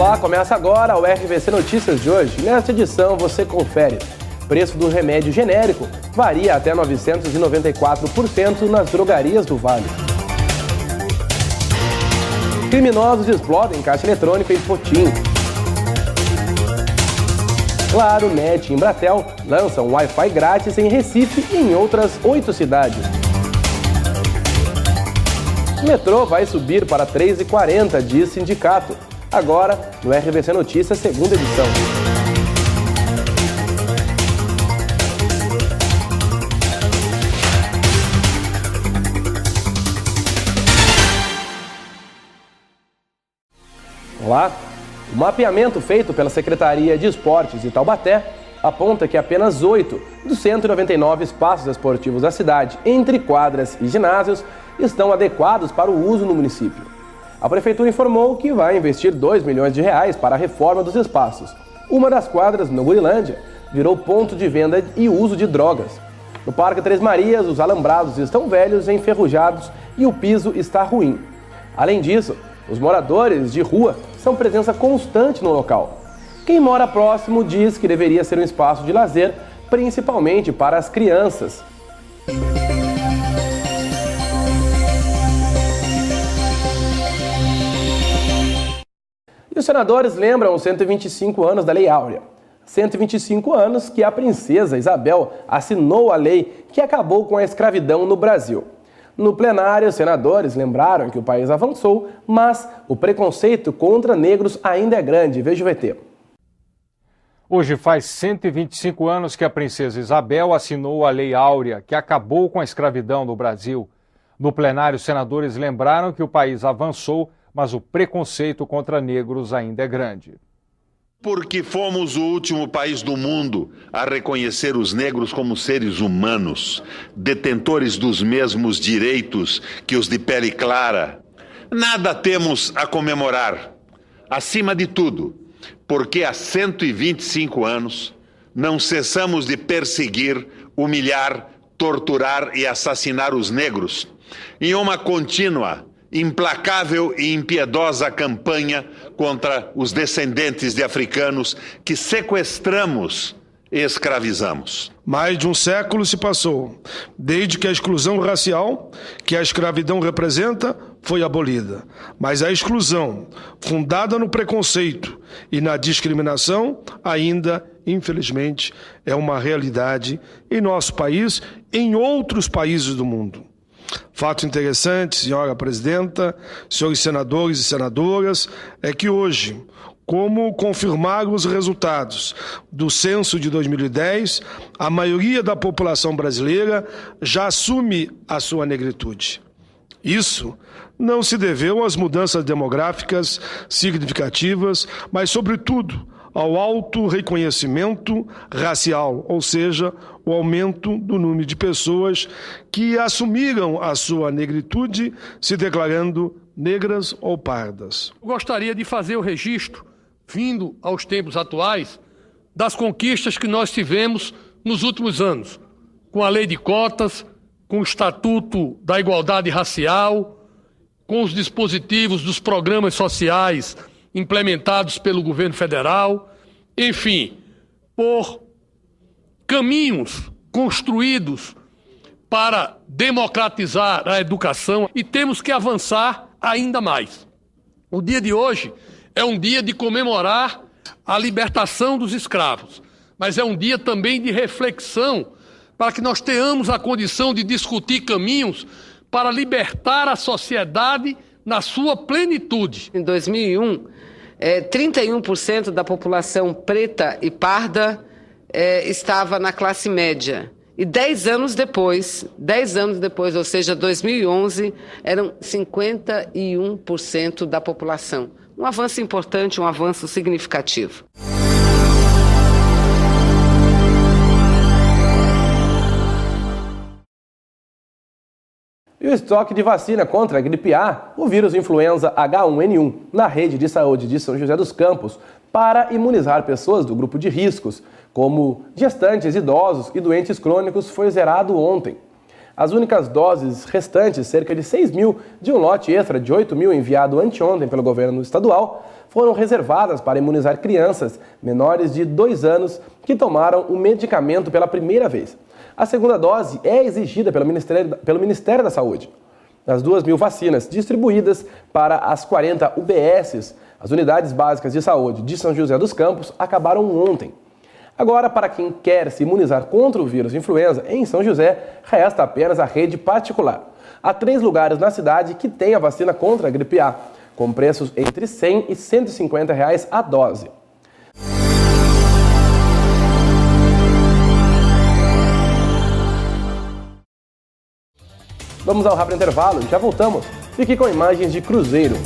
Olá, começa agora o RVC Notícias de hoje. Nesta edição você confere. Preço do remédio genérico varia até 994% nas drogarias do Vale. Criminosos explodem caixa eletrônica em Potim. Claro, Net e Embratel lançam Wi-Fi grátis em Recife e em outras 8 cidades. O metrô vai subir para 3,40, diz sindicato. Agora, no RVC Notícias, segunda edição. Olá! O mapeamento feito pela Secretaria de Esportes de Taubaté aponta que apenas 8 dos 199 espaços esportivos da cidade, entre quadras e ginásios, estão adequados para o uso no município. A Prefeitura informou que vai investir R$2 milhões para a reforma dos espaços. Uma das quadras, no Gurilândia, virou ponto de venda e uso de drogas. No Parque Três Marias, os alambrados estão velhos e enferrujados e o piso está ruim. Além disso, os moradores de rua são presença constante no local. Quem mora próximo diz que deveria ser um espaço de lazer, principalmente para as crianças. E os senadores lembram os 125 anos da Lei Áurea. 125 anos que a princesa Isabel assinou a lei que acabou com a escravidão no Brasil. No plenário, os senadores lembraram que o país avançou, mas o preconceito contra negros ainda é grande. Veja o VT. Hoje faz 125 anos que a princesa Isabel assinou a Lei Áurea, que acabou com a escravidão no Brasil. No plenário, os senadores lembraram que o país avançou, mas o preconceito contra negros ainda é grande. Porque fomos o último país do mundo a reconhecer os negros como seres humanos, detentores dos mesmos direitos que os de pele clara. Nada temos a comemorar. Acima de tudo, porque há 125 anos não cessamos de perseguir, humilhar, torturar e assassinar os negros em uma contínua, implacável e impiedosa campanha contra os descendentes de africanos que sequestramos e escravizamos. Mais de um século se passou, desde que a exclusão racial, que a escravidão representa, foi abolida. Mas a exclusão, fundada no preconceito e na discriminação, ainda, infelizmente, é uma realidade em nosso país e em outros países do mundo. Fato interessante, senhora presidenta, senhores senadores e senadoras, é que hoje, como confirmaram os resultados do censo de 2010, a maioria da população brasileira já assume a sua negritude. Isso não se deveu às mudanças demográficas significativas, mas, sobretudo, ao alto reconhecimento racial, ou seja, o aumento do número de pessoas que assumiram a sua negritude, se declarando negras ou pardas. Eu gostaria de fazer o registro, vindo aos tempos atuais, das conquistas que nós tivemos nos últimos anos, com a lei de cotas, com o Estatuto da Igualdade Racial, com os dispositivos dos programas sociais implementados pelo governo federal, enfim, por caminhos construídos para democratizar a educação, e temos que avançar ainda mais. O dia de hoje é um dia de comemorar a libertação dos escravos, mas é um dia também de reflexão para que nós tenhamos a condição de discutir caminhos para libertar a sociedade na sua plenitude. Em 2001, 31% da população preta e parda estava na classe média. E 10 anos depois, ou seja, 2011, eram 51% da população. Um avanço importante, um avanço significativo. E o estoque de vacina contra a gripe A, o vírus influenza H1N1, na rede de saúde de São José dos Campos, para imunizar pessoas do grupo de riscos, como gestantes, idosos e doentes crônicos, foi zerado ontem. As únicas doses restantes, cerca de 6 mil, de um lote extra de 8 mil enviado anteontem pelo governo estadual, foram reservadas para imunizar crianças menores de 2 anos que tomaram o medicamento pela primeira vez. A segunda dose é exigida pelo Ministério da Saúde. Das 2 mil vacinas distribuídas para as 40 UBSs, as Unidades Básicas de Saúde de São José dos Campos, acabaram ontem. Agora, para quem quer se imunizar contra o vírus influenza, em São José, resta apenas a rede particular. Há 3 lugares na cidade que têm a vacina contra a gripe A, com preços entre R$ 100 e R$ 150 a dose. Vamos ao rápido intervalo e já voltamos. Fique com imagens de Cruzeiro.